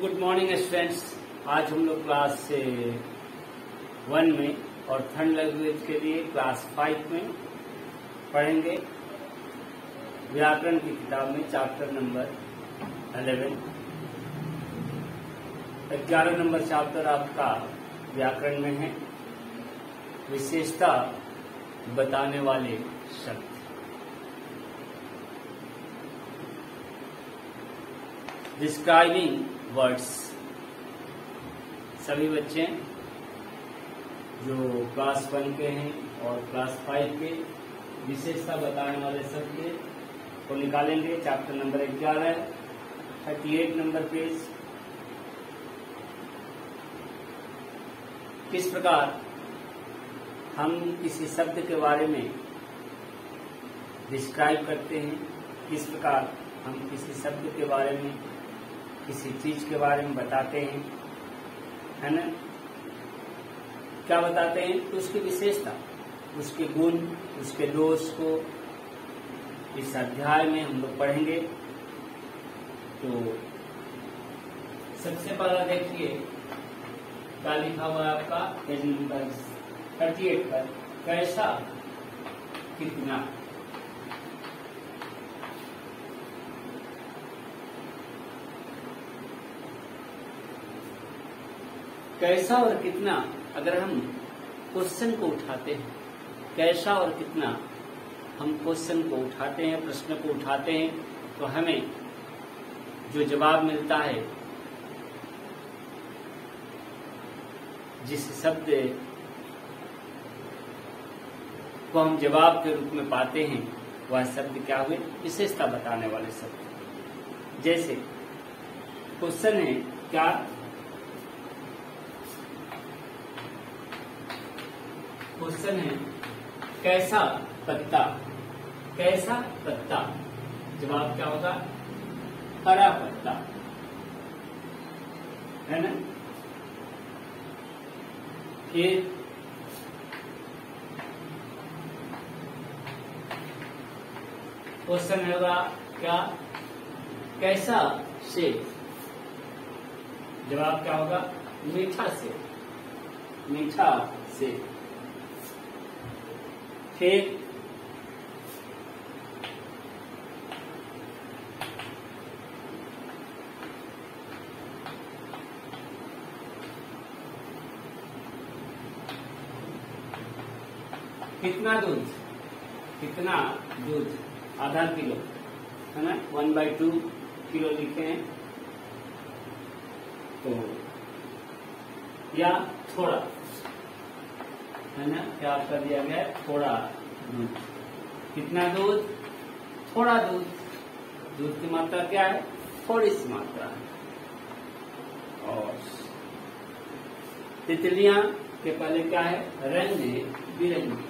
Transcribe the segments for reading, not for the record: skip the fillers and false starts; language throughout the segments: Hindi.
Good morning students. आज हम लोग क्लास 1 में और थर्ड लैंग्वेज के लिए क्लास 5 में पढ़ेंगे व्याकरण की किताब में चैप्टर नंबर 11। 11 नंबर चैप्टर आपका व्याकरण में है, विशेषता बताने वाले शब्द। Describing words. सभी बच्चे जो क्लास 1 के हैं और क्लास 5 के विशेषता बताने वाले शब्द को निकालेंगे। Chapter number 11, 38 number page. किस प्रकार हम किसी शब्द के बारे में डिस्क्राइब करते हैं, किस प्रकार हम किसी शब्द के बारे में, किसी चीज के बारे में बताते हैं, है ना। क्या बताते हैं? तो उसकी विशेषता, उसके गुण, उसके दोष को इस अध्याय में हम लोग पढ़ेंगे। तो सबसे पहला देखिए क्या लिखा हुआ है आपका पेज नंबर 38 पर, कैसा कितना। कैसा और कितना अगर हम क्वेश्चन को उठाते हैं, कैसा और कितना हम क्वेश्चन को उठाते हैं, प्रश्न को उठाते हैं, तो हमें जो जवाब मिलता है, जिस शब्द को हम जवाब के रूप में पाते हैं, वह शब्द क्या हुए? विशेषता बताने वाले शब्द। जैसे क्वेश्चन है क्या, क्वेश्चन है कैसा पत्ता, कैसा पत्ता। जवाब क्या होगा? हरा पत्ता, है ना। फिर क्वेश्चन होगा क्या, कैसा सेब। जवाब क्या होगा? मीठा सेब, मीठा सेब। फिर कितना दूध, कितना दूध, आधा किलो, है ना। 1/2 किलो लिखे हैं, तो या थोड़ा, है ना। क्या आपका दिया गया है? थोड़ा दूध। कितना दूध? थोड़ा दूध। दूध की मात्रा क्या है? थोड़ी सी मात्रा है। और तितलियां के पहले क्या है? रंग बिरंगी,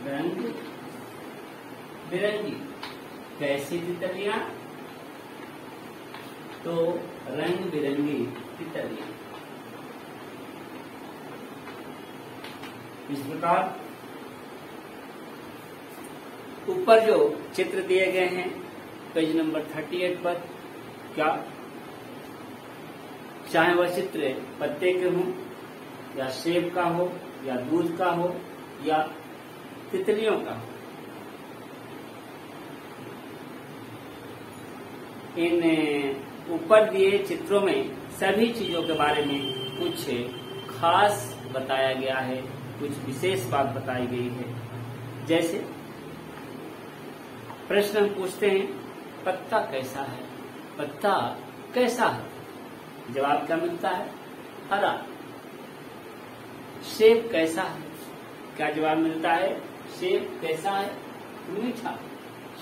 रंग बिरंगी। कैसी तितलियां? तो रंग बिरंगी तितलियां। इस प्रकार ऊपर जो चित्र दिए गए हैं पेज नंबर 38 पर, क्या चाहे वह चित्र पत्ते के हो, या सेब का हो, या दूध का हो, या तितलियों का हो, इन ऊपर दिए चित्रों में सभी चीजों के बारे में कुछ खास बताया गया है, कुछ विशेष बात बताई गई है। जैसे प्रश्न हम पूछते हैं, पत्ता कैसा है, पत्ता कैसा है। जवाब क्या मिलता है? हरा। सेब कैसा है, क्या जवाब मिलता है? सेब कैसा है? मीठा।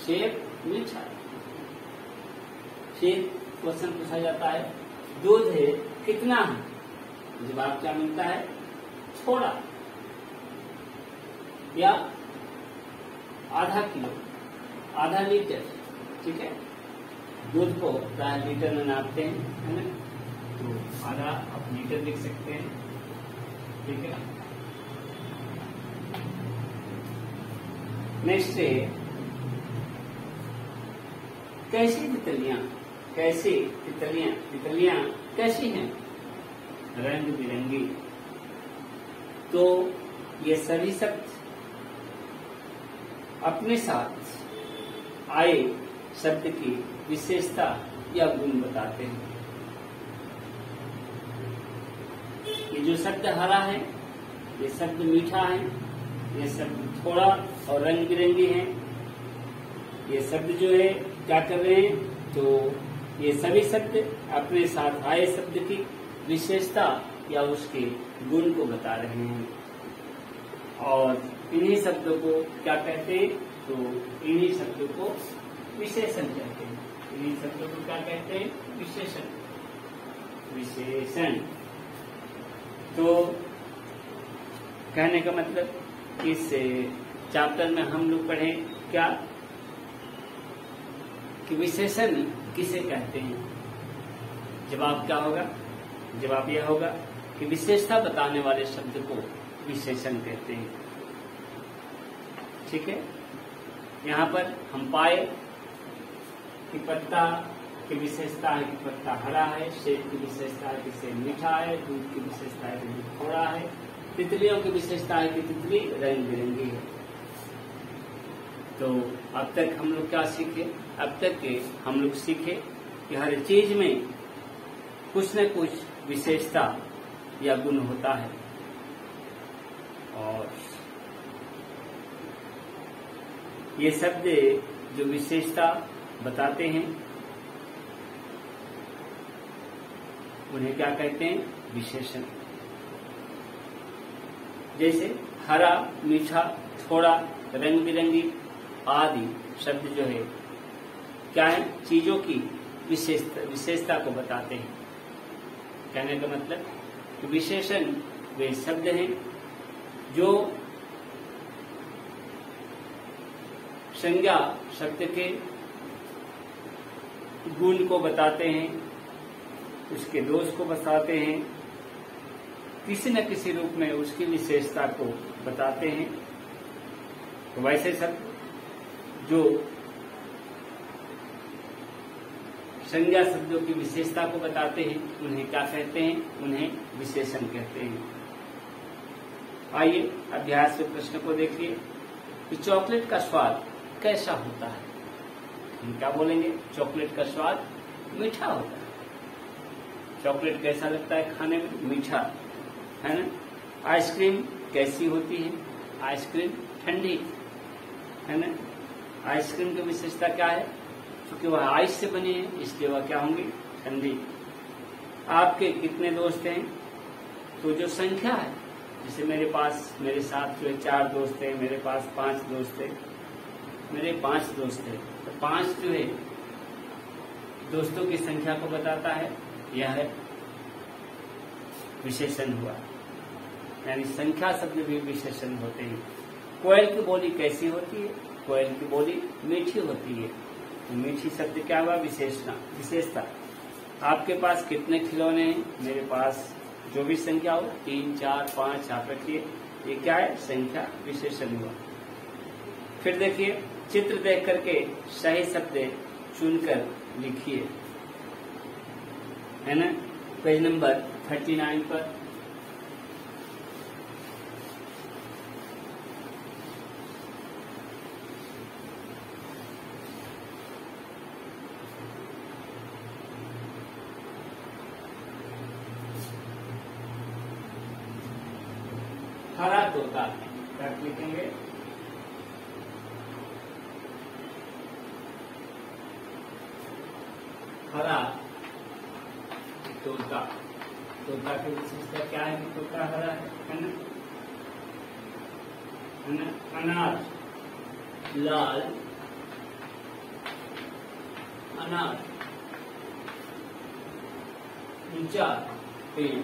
सेब मीठा। फिर क्वेश्चन पूछा जाता है, दूध है कितना है। जवाब क्या मिलता है? थोड़ा, या आधा किलो, आधा लीटर। ठीक है, दूध को प्राय लीटर में नापते हैं, है ना। तो आधा आप लीटर लिख सकते हैं, ठीक है। नेक्स्ट है कैसी तितलियां, कैसी तितलियां, तितलियां कैसी हैं? रंग बिरंगी। तो ये सभी शब्द अपने साथ आए शब्द की विशेषता या गुण बताते हैं। ये जो शब्द हरा है, ये शब्द मीठा है, ये शब्द थोड़ा और रंग बिरंगी है। ये शब्द जो है क्या कर रहे हैं? तो ये सभी शब्द अपने साथ आए शब्द की विशेषता या उसके गुण को बता रहे हैं। और इन्हीं शब्दों को क्या कहते हैं? तो इन्हीं शब्दों को विशेषण कहते हैं। इन्हीं शब्दों को क्या कहते हैं? विशेषण। विशेषण। तो कहने का मतलब इस चैप्टर में हम लोग पढ़े क्या कि विशेषण किसे कहते हैं। जवाब क्या होगा? जवाब यह होगा कि विशेषता बताने वाले शब्द को विशेषण कहते हैं। ठीक है, यहाँ पर हम पाए कि पत्ता की विशेषता है कि पत्ता हरा है, सेब की विशेषता है कि सेब मीठा है, दूध की विशेषता है कि दूध थोड़ा है, तितलियों की विशेषता है कि तितली रंग बिरंगी है। तो अब तक हम लोग क्या सीखे? अब तक के हम लोग सीखे कि हर चीज में कुछ न कुछ विशेषता या गुण होता है। और ये शब्द जो विशेषता बताते हैं उन्हें क्या कहते हैं? विशेषण। जैसे हरा, मीठा, थोड़ा, रंग बिरंगी आदि शब्द जो है क्या है? चीजों की विशेषता को बताते हैं। कहने का मतलब कि विशेषण वे शब्द हैं जो संज्ञा शब्द के गुण को बताते हैं, उसके दोष को बताते हैं, किसी न किसी रूप में उसकी विशेषता को बताते हैं। तो वैसे शब्द जो संज्ञा शब्दों की विशेषता को बताते हैं उन्हें क्या कहते हैं? उन्हें विशेषण कहते हैं। आइए अभ्यास के प्रश्न को देखिए कि चॉकलेट का स्वाद कैसा होता है। हम क्या बोलेंगे? चॉकलेट का स्वाद मीठा होता है। चॉकलेट कैसा लगता है खाने में? मीठा, है ना। आइसक्रीम कैसी होती है? आइसक्रीम ठंडी, है ना। आइसक्रीम की विशेषता क्या है? क्योंकि वह आइस से बनी है इसलिए वह क्या होंगी? ठंडी। आपके कितने दोस्त हैं? तो जो संख्या है, जैसे मेरे साथ जो है 4 दोस्त हैं, मेरे पास 5 दोस्त हैं, मेरे 5 दोस्त हैं, तो 5 जो है दोस्तों की संख्या को बताता है। यह है विशेषण हुआ, यानी संख्या शब्द भी विशेषण होते हैं। कोयल की बोली कैसी होती है? कोयल की बोली मीठी होती है। तो मीठी शब्द क्या हुआ? विशेषता। आपके पास कितने खिलौने हैं? मेरे पास जो भी संख्या हो 3, 4, 5 आप रखिए, ये क्या है? संख्या, विशेषण हुआ। फिर देखिए चित्र देख करके सही शब्द चुनकर लिखिए, है ना। पेज नंबर 39 पर हरा तोता क्या लिखेंगे? हरा तोता। तोता की विशेषता क्या है कि तोता हरा है ना। अनार लाल, अनार ऊंचा पेड़,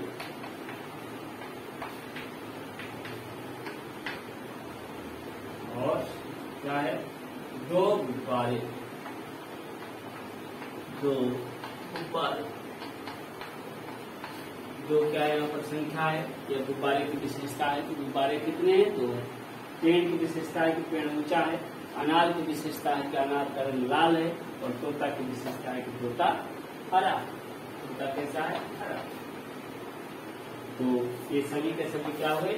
और क्या है? 2 गुब्बारे, 2 गुब्बारे। 2 क्या है? यहाँ पर संख्या है, यह गुब्बारे की विशेषता है कि गुब्बारे कितने हैं? 2 है। पेड़ की विशेषता है कि पेड़ ऊंचा है। अनार की विशेषता है कि अनार का रंग लाल है, और तोता की विशेषता है कि तोता हरा, उनका कैसा है? हरा। तो ये सभी के सभी क्या हुए?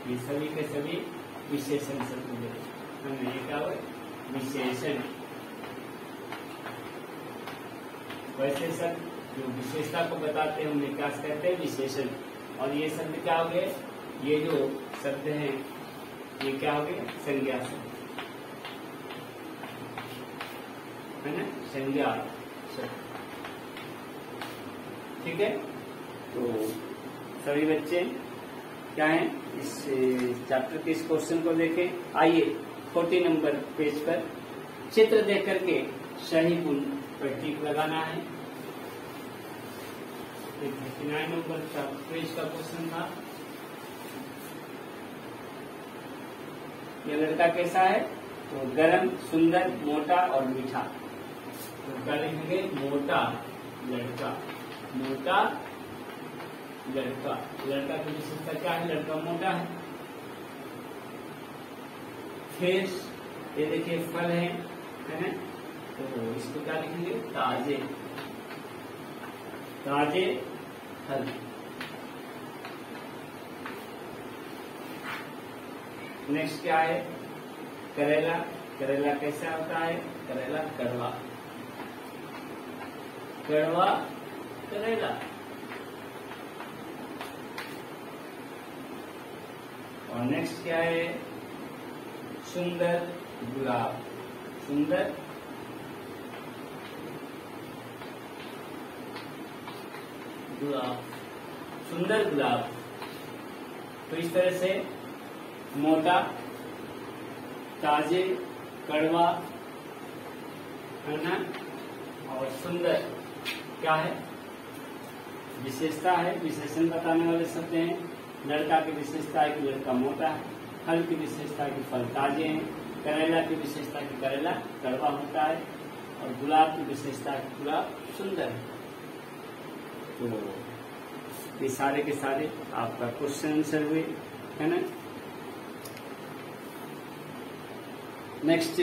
ये सभी के सभी विशेषण शब्द हुए। हमने ये क्या हुए? विशेषण। वैसे शब्द जो विशेषता को बताते हैं उन्हें क्या कहते हैं? विशेषण। और ये शब्द क्या हो गए? ये जो शब्द हैं ये क्या हो गए? संज्ञा शब्द, है ना? संज्ञा शब्द। ठीक है। तो सभी बच्चे क्या है इस चैप्टर के इस क्वेश्चन को देखें। आइए 40 नंबर पेज पर चित्र देख करके सही गुण पर टिक लगाना है। 39 नंबर का पेज का क्वेश्चन था। ये लड़का कैसा है? तो गरम, सुंदर, मोटा और मीठा। तो क्या लिखेंगे? मोटा लड़का। मोटा लड़का। लड़का की विशेषता क्या है? लड़का मोटा है। फिर ये देखिए फल है ना? तो इसको क्या लिखेंगे? ताजे। ताजे फल। नेक्स्ट क्या है? करेला। करेला कैसा होता है? करेला कड़वा। कड़वा करेला। और नेक्स्ट क्या है? सुंदर गुलाब। सुंदर गुलाब। सुंदर गुलाब। तो इस तरह से मोटा, ताजे, कड़वा, है ना? और सुंदर क्या है? विशेषता है, विशेषण बताने वाले शब्द हैं। लड़का की विशेषता है कि लड़का मोटा है। फल की विशेषता है कि फल ताजे हैं। करेला की विशेषता है कि करेला कड़वा होता है। और गुलाब की विशेषता है कि गुलाब सुंदर है। तो ये सारे के सारे आपका क्वेश्चन आंसर हुए, है ना? नेक्स्ट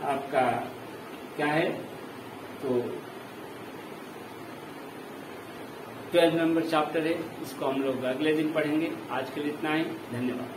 आपका क्या है? तो 12 नंबर चैप्टर है, इसको हम लोग अगले दिन पढ़ेंगे। आज के लिए इतना ही। धन्यवाद।